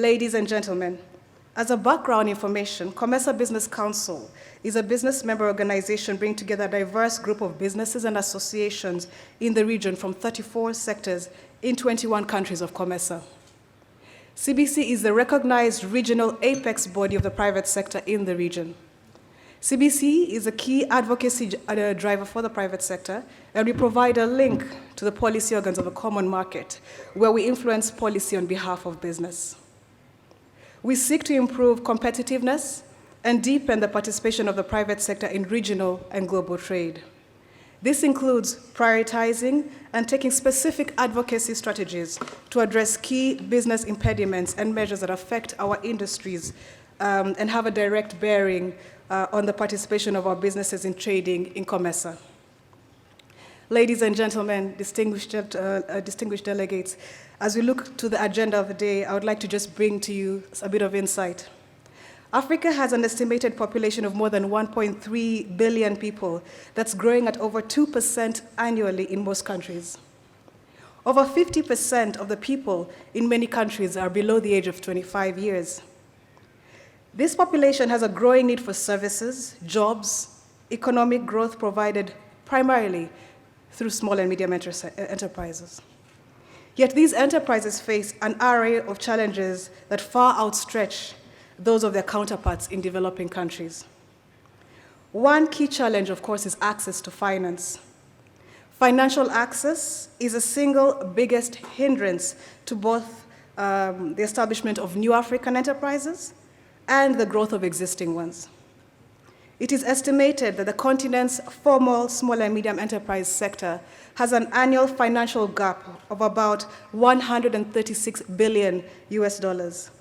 Ladies and gentlemen, as a background information, COMESA Business Council is a business member organization bringing together a diverse group of businesses and associations in the region from 34 sectors in 21 countries of COMESA. CBC is the recognized regional apex body of the private sector in the region. CBC is a key advocacy driver for the private sector, and we provide a link to the policy organs of the common market, where we influence policy on behalf of business. We seek to improve competitiveness and deepen the participation of the private sector in regional and global trade. This includes prioritizing and taking specific advocacy strategies to address key business impediments and measures that affect our industries and have a direct bearing on the participation of our businesses in trading in COMESA. Ladies and gentlemen, distinguished delegates, as we look to the agenda of the day, I would like to just bring to you a bit of insight. Africa has an estimated population of more than 1.3 billion people that's growing at over 2% annually in most countries. Over 50% of the people in many countries are below the age of 25 years. This population has a growing need for services, jobs, economic growth provided primarily through small and medium enterprises. Yet these enterprises face an array of challenges that far outstretch those of their counterparts in developing countries. One key challenge, of course, is access to finance. Financial access is the single biggest hindrance to both the establishment of new African enterprises and the growth of existing ones. It is estimated that the continent's formal small and medium enterprise sector has an annual financial gap of about $136 billion US.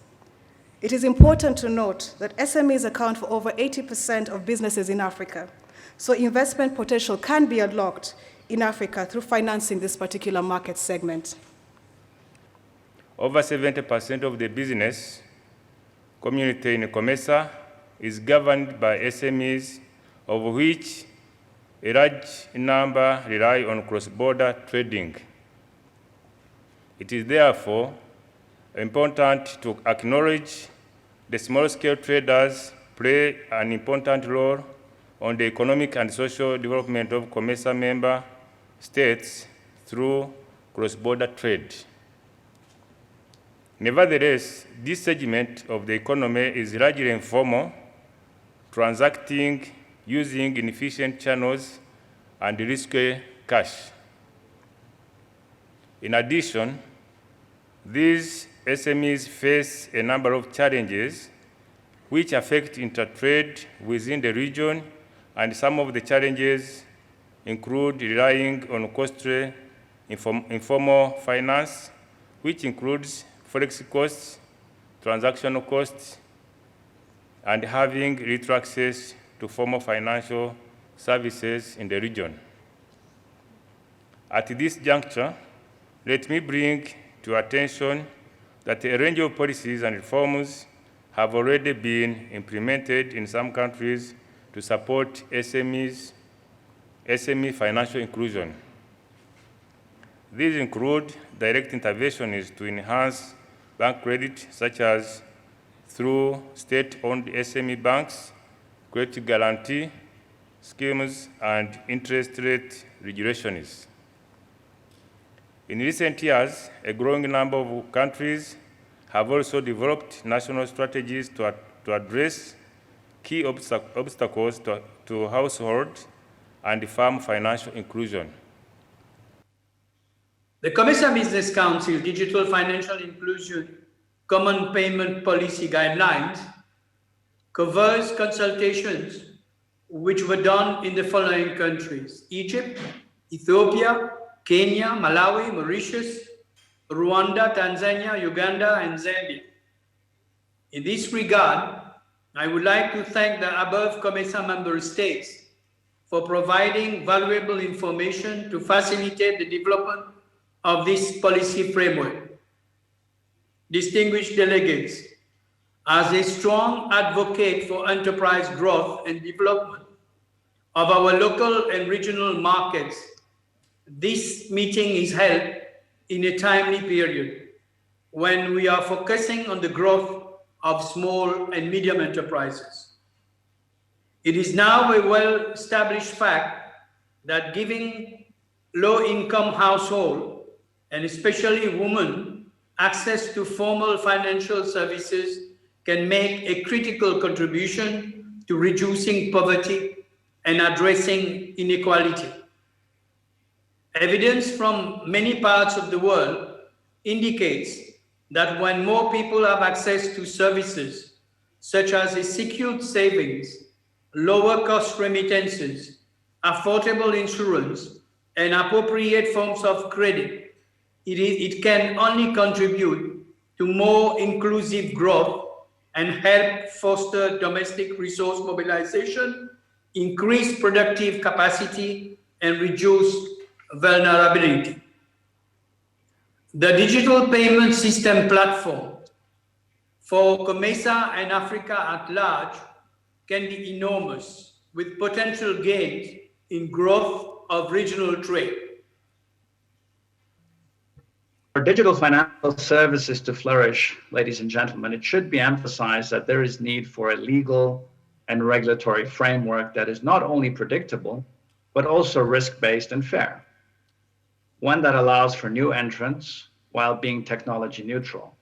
It is important to note that SMEs account for over 80% of businesses in Africa, so investment potential can be unlocked in Africa through financing this particular market segment. Over 70% of the business community in COMESA is governed by SMEs, of which a large number rely on cross-border trading. It is therefore important to acknowledge the small-scale traders play an important role on the economic and social development of COMESA member states through cross-border trade. Nevertheless, this segment of the economy is largely informal, transacting using inefficient channels and risky cash. In addition, these SMEs face a number of challenges which affect intertrade within the region, and some of the challenges include relying on costly informal finance, which includes forex costs, transactional costs, and having little access to formal financial services in the region. At this juncture, let me bring to attention that a range of policies and reforms have already been implemented in some countries to support SME financial inclusion. These include direct interventions to enhance bank credit, such as through state-owned SME banks, credit guarantee schemes, and interest rate regulations. In recent years, a growing number of countries have also developed national strategies to address key obstacles to household and farm financial inclusion. The COMESA Business Council Digital Financial Inclusion Common Payment Policy Guidelines covers consultations which were done in the following countries: Egypt, Ethiopia, Kenya, Malawi, Mauritius, Rwanda, Tanzania, Uganda, and Zambia. In this regard, I would like to thank the above COMESA member states for providing valuable information to facilitate the development of this policy framework. Distinguished delegates, as a strong advocate for enterprise growth and development of our local and regional markets, this meeting is held in a timely period. when we are focusing on the growth of small and medium enterprises. It is now a well-established fact that giving low-income households, and especially women, access to formal financial services can make a critical contribution to reducing poverty and addressing inequality. Evidence from many parts of the world indicates that when more people have access to services such as a secured savings, lower cost remittances, affordable insurance, and appropriate forms of credit, it can only contribute to more inclusive growth and help foster domestic resource mobilization, increase productive capacity, and reduce vulnerability. The digital payment system platform for COMESA and Africa at large can be enormous, with potential gains in growth of regional trade. For digital financial services to flourish, ladies and gentlemen, it should be emphasized that there is need for a legal and regulatory framework that is not only predictable, but also risk-based and fair. One that allows for new entrants while being technology neutral.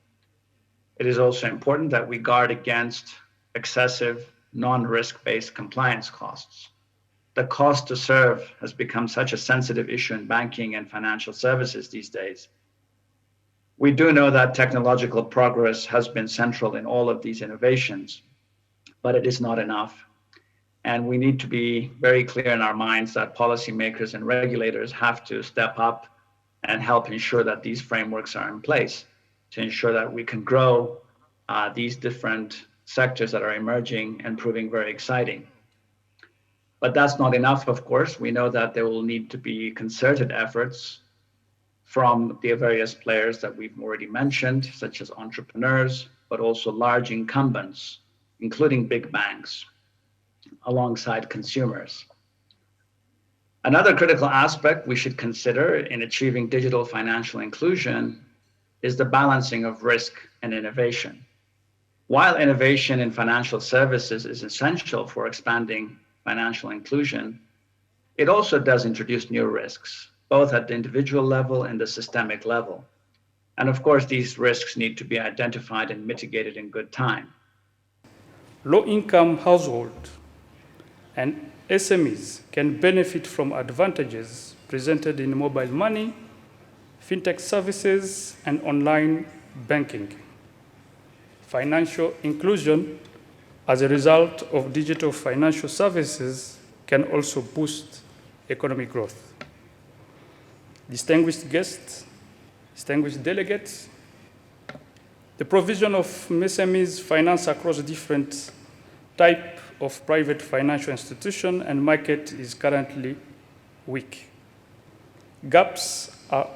It is also important that we guard against excessive non-risk-based compliance costs. The cost to serve has become such a sensitive issue in banking and financial services these days. We do know that technological progress has been central in all of these innovations, but it is not enough. And we need to be very clear in our minds that policymakers and regulators have to step up and help ensure that these frameworks are in place to ensure that we can grow these different sectors that are emerging and proving very exciting. But that's not enough, of course. We know that there will need to be concerted efforts from the various players that we've already mentioned, such as entrepreneurs, but also large incumbents, including big banks, alongside consumers. Another critical aspect we should consider in achieving digital financial inclusion is the balancing of risk and innovation. While innovation in financial services is essential for expanding financial inclusion, it also does introduce new risks, both at the individual level and the systemic level. And of course, these risks need to be identified and mitigated in good time. Low-income households and SMEs can benefit from advantages presented in mobile money, fintech services, and online banking. Financial inclusion as a result of digital financial services can also boost economic growth. Distinguished guests, distinguished delegates, the provision of MSMEs finance across different types of private financial institutions and market is currently weak. Gaps are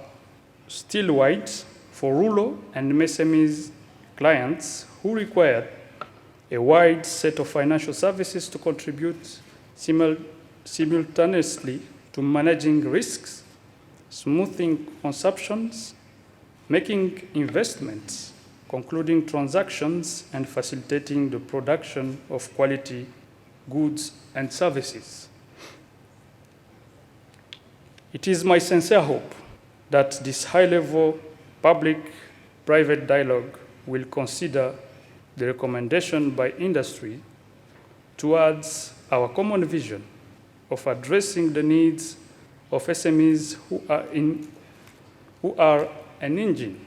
still wide for rural and MSMEs clients who require a wide set of financial services to contribute simultaneously to managing risks, smoothing consumptions, making investments, concluding transactions, and facilitating the production of quality goods and services. It is my sincere hope that this high-level public-private dialogue will consider the recommendation by industry towards our common vision of addressing the needs of SMEs who are an engine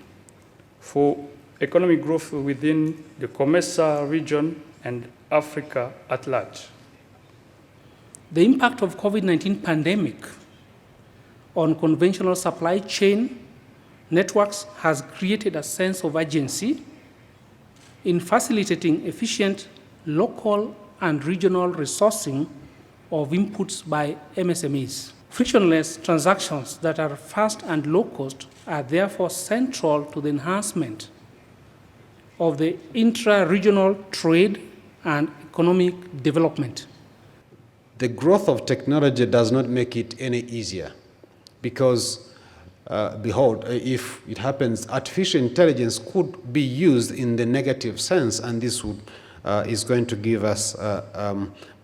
for economic growth within the COMESA region and Africa at large. The impact of COVID-19 pandemic on conventional supply chain networks has created a sense of urgency in facilitating efficient local and regional resourcing of inputs by MSMEs. Frictionless transactions that are fast and low cost are therefore central to the enhancement of the intra-regional trade and economic development. The growth of technology does not make it any easier because behold, if it happens, artificial intelligence could be used in the negative sense, and this would, is going to give us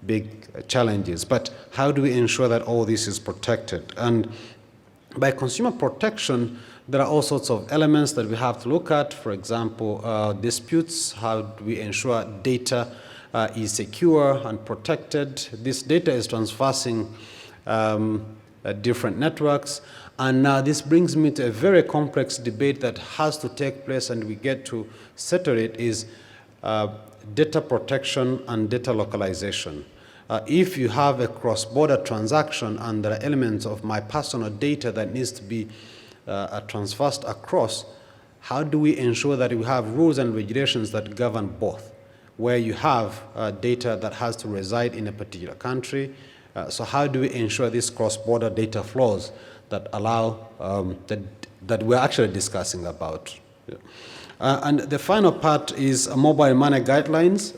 big challenges. But how do we ensure that all this is protected? And by consumer protection, there are all sorts of elements that we have to look at. For example, disputes. How do we ensure data is secure and protected? This data is traversing different networks. And now this brings me to a very complex debate that has to take place, and we get to settle it, is data protection and data localization. If you have a cross-border transaction and there are elements of my personal data that needs to be transversed across, how do we ensure that we have rules and regulations that govern both? Where you have data that has to reside in a particular country, so how do we ensure these cross-border data flows that allow, that we're actually discussing about? Yeah. And the final part is mobile money guidelines.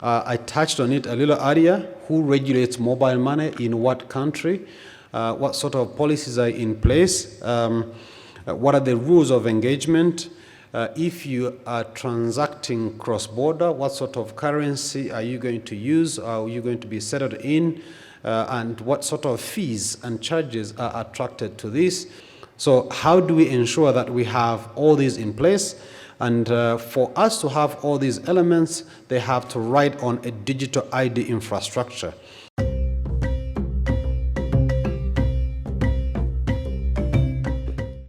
I touched on it a little earlier. Who regulates mobile money in what country? What sort of policies are in place? What are the rules of engagement? If you are transacting cross-border, what sort of currency are you going to use? Are you going to be settled in? And what sort of fees and charges are attracted to this? So how do we ensure that we have all these in place? And for us to have all these elements, they have to ride on a digital ID infrastructure.